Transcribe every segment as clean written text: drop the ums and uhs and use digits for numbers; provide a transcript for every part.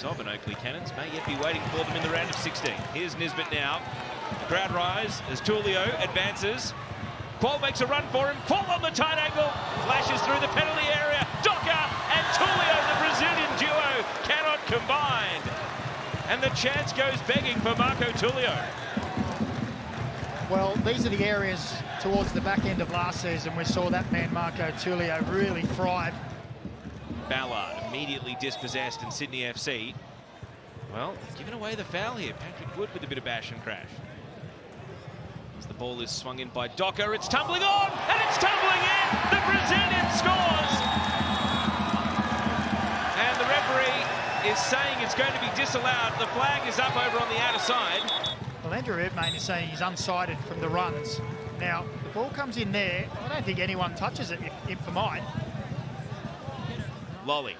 likes of, and Oakley Cannons may yet be waiting for them in the round of 16. Here's Nisbet now. The crowd rise as Tullio advances. Qual makes a run for him. Qual on the tight angle. Flashes through the penalty area. Docker and Tullio, the Brazilian duo, cannot combine. And the chance goes begging for Marco Tullio. Well, these are the areas towards the back end of last season we saw that man Marco Tullio really thrive. Ballard immediately dispossessed in Sydney FC. Well, giving away the foul here. Patrick Wood with a bit of bash and crash. As the ball is swung in by Docker, it's tumbling on, and it's tumbling in! The Brazilian scores! And the referee is saying it's going to be disallowed. The flag is up over on the outer side. Well, Andrew Redmayne is saying he's unsighted from the runs. Now, the ball comes in there. I don't think anyone touches it, if for mine. Lolly,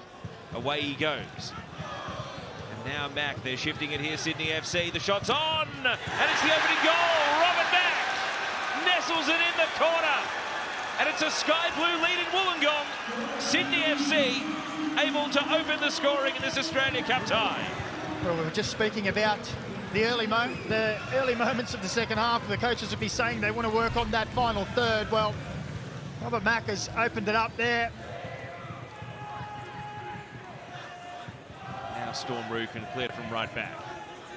away he goes. And now Mack, they're shifting it here, Sydney FC. The shot's on, and it's the opening goal. Robert Mack nestles it in the corner. And it's a sky blue lead in Wollongong. Sydney FC able to open the scoring in this Australia Cup tie. Well, we were just speaking about the early moments of the second half. The coaches would be saying they want to work on that final third. Well, Robert Mack has opened it up there. Now Storm Rookin cleared from right back.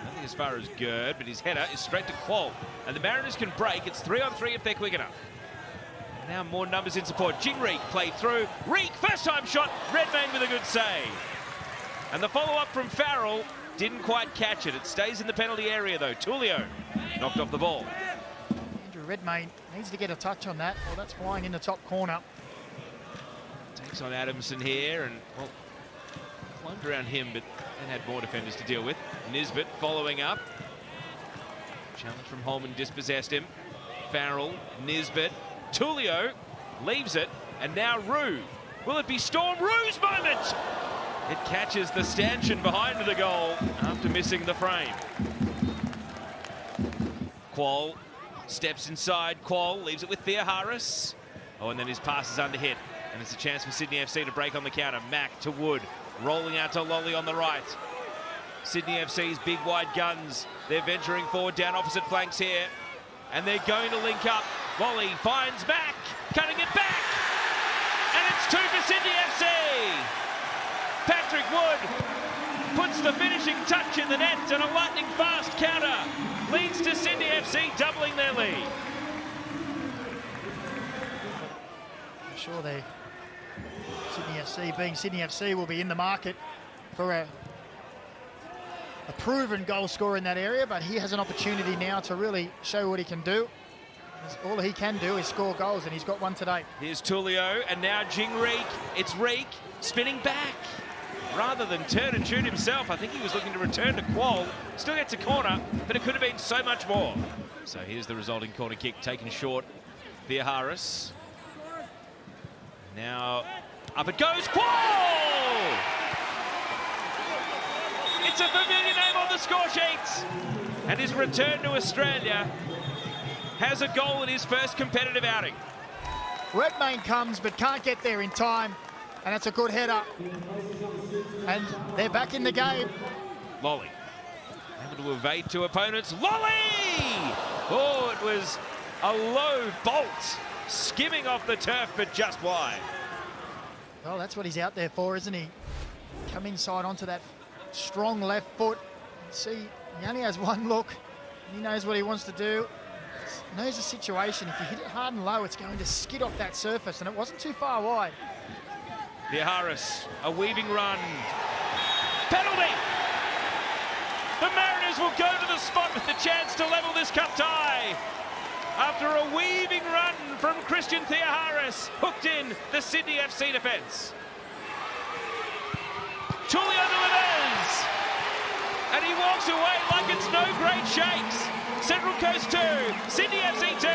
Nothing as far as Gerd, but his header is straight to Qual. And the Mariners can break. It's 3-on-3 if they're quick enough. And now more numbers in support. Jingreek played through. Reek, first time shot. Redmayne with a good save. And the follow-up from Farrell didn't quite catch it. It stays in the penalty area, though. Tullio knocked off the ball. Andrew Redmayne needs to get a touch on that. Well, that's flying in the top corner. Takes on Adamson here, and, well, climbed around him, but then had more defenders to deal with. Nisbet following up. Challenge from Holman dispossessed him. Farrell, Nisbet, Tullio leaves it, and now Rue. Will it be Storm Rue's moment? It catches the stanchion behind the goal after missing the frame. Qual steps inside. Qual leaves it with Theoharis. Oh, and then his pass is under hit. And it's a chance for Sydney FC to break on the counter. Mack to Wood. Rolling out to Lolly on the right. Sydney FC's big wide guns. They're venturing forward down opposite flanks here. And they're going to link up. Lolly finds Mack. Cutting it back. And it's 2 for Sydney FC. Patrick Wood puts the finishing touch in the net, and a lightning-fast counter leads to Sydney FC doubling their lead. I'm sure Sydney FC, being Sydney FC, will be in the market for a proven goal scorer in that area, but he has an opportunity now to really show what he can do. All he can do is score goals, and he's got one today. Here's Tullio, and now Jingreek. It's Reek spinning back. Rather than turn and shoot himself, I think he was looking to return to Qual. Still gets a corner, but it could have been so much more. So here's the resulting corner kick taken short. Theoharis. Now up it goes. Qual! It's a familiar name on the score sheets. And his return to Australia has a goal in his first competitive outing. Redmayne comes but can't get there in time, and it's a good header. And they're back in the game. Lolly able to evade two opponents. Lolly! Oh, it was a low bolt skimming off the turf, but just wide. Well, that's what he's out there for, isn't he? Come inside onto that strong left foot. See, he only has one look. He knows what he wants to do. He knows the situation. If you hit it hard and low, it's going to skid off that surface, and it wasn't too far wide. Theoharis, a weaving run. Penalty! The Mariners will go to the spot with the chance to level this cup tie. After a weaving run from Christian Theoharis, hooked in the Sydney FC defence. Tullio delivers! And he walks away like it's no great shakes. Central Coast 2, Sydney FC 2.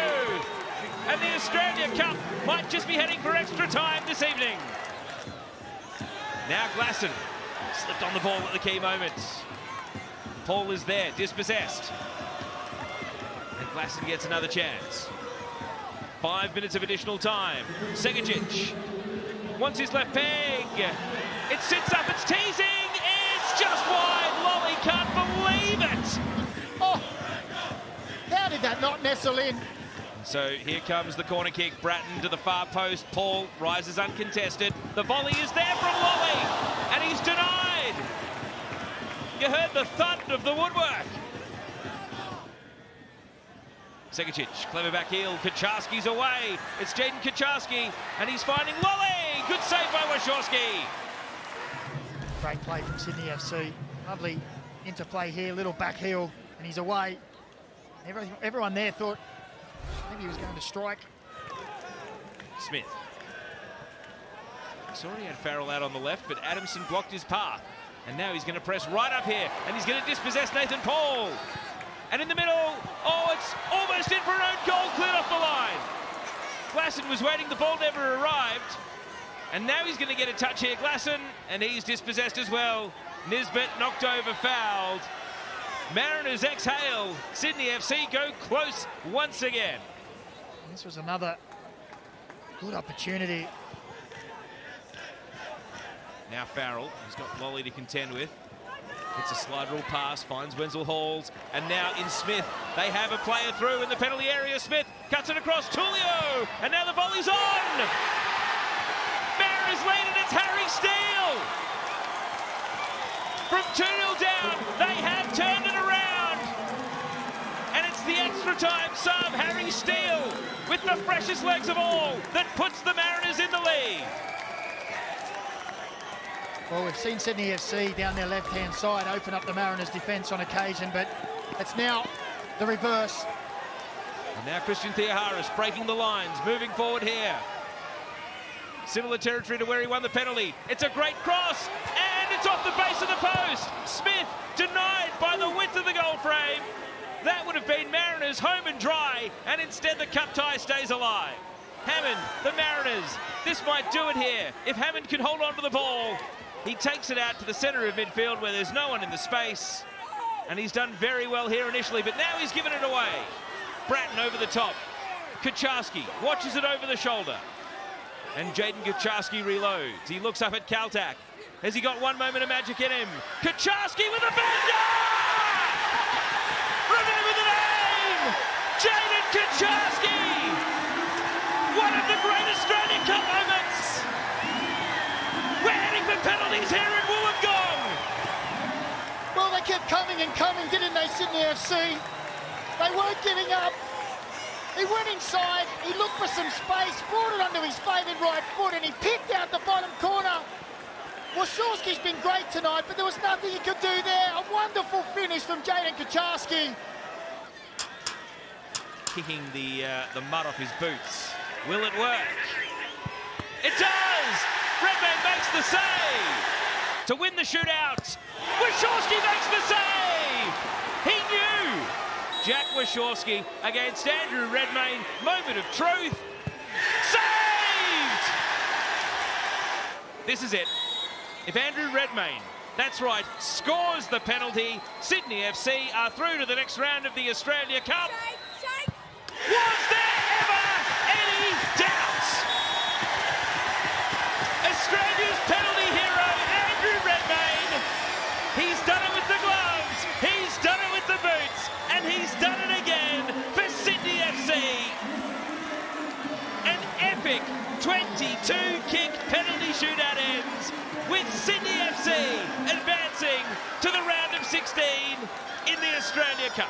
And the Australia Cup might just be heading for extra time this evening. Now Glasson slipped on the ball at the key moments. Paul is there, dispossessed. And Glasson gets another chance. 5 minutes of additional time. Segacic wants his left peg. It sits up, it's teasing, it's just wide. it! Oh, how did that not nestle in? So here comes the corner kick. Bratton to the far post. Paul rises uncontested. The volley is there from Lolly, and he's denied. You heard the thud of the woodwork. Segicic, clever back heel. Kaczarski's away. It's Jaden Kaczarski, and he's finding Lolly. Good save by Wachowski. Great play from Sydney FC. Lovely interplay here, little back heel, and he's away. Everyone there thought maybe he was going to strike. Smith. Saw he had Farrell out on the left, but Adamson blocked his path. And now he's going to press right up here, and he's going to dispossess Nathan Paul. And in the middle, oh, it's almost in for an own goal, cleared off the line. Glasson was waiting, the ball never arrived. And now he's going to get a touch here, Glasson, and he's dispossessed as well. Nisbet knocked over, fouled. Mariners exhale. Sydney FC go close once again. This was another good opportunity. Now Farrell, he's got Lolly to contend with. Hits a slide rule pass, finds Wenzel Halls, and now in Smith, they have a player through in the penalty area. Smith cuts it across, Tulio, and now the volley's on! Mariners lead, and it's Harry Steele! From 2-0 down, they have turned it around! And it's the extra time sub, Harry Steele, with the freshest legs of all, that puts the Mariners in the lead. Well, we've seen Sydney FC down their left-hand side open up the Mariners' defence on occasion, but it's now the reverse. And now Christian Theoharis breaking the lines, moving forward here. Similar territory to where he won the penalty. It's a great cross, and it's off the base of the post. Smith denied by the width of the goal frame. That would have been Mariners home and dry, and instead the cup tie stays alive. Hammond, the Mariners, this might do it here. If Hammond can hold on to the ball, he takes it out to the centre of midfield where there's no one in the space. And he's done very well here initially, but now he's given it away. Bratton over the top. Kaczarski watches it over the shoulder. And Jaden Kaczarski reloads. He looks up at Kaltak. Has he got one moment of magic in him? Kaczarski with a bender! Remember the name! Jaden Kaczarski! One of the great Australian Cup moments! We're heading for penalties here in Wollongong! Well, they kept coming and coming, didn't they, Sydney FC? They weren't giving up. He went inside, he looked for some space, brought it onto his favoured right foot, and he picked out the bottom corner. Wachowski's been great tonight, but there was nothing he could do there. A wonderful finish from Jaden Kaczarski. Kicking the mud off his boots. Will it work? It does! Redmayne makes the save! To win the shootout, Wachowski makes the save! He knew! Jack Wachowski against Andrew Redmayne. Moment of truth. Saved! This is it. If Andrew Redmayne, that's right, scores the penalty, Sydney FC are through to the next round of the Australia Cup. Was there ever any doubt? Australia's penalty hero, Andrew Redmayne. He's done it with the gloves, he's done it with the boots, and he's done it again for Sydney FC. An epic 22-kick penalty shootout ends with Sydney FC advancing to the round of 16 in the Australia Cup.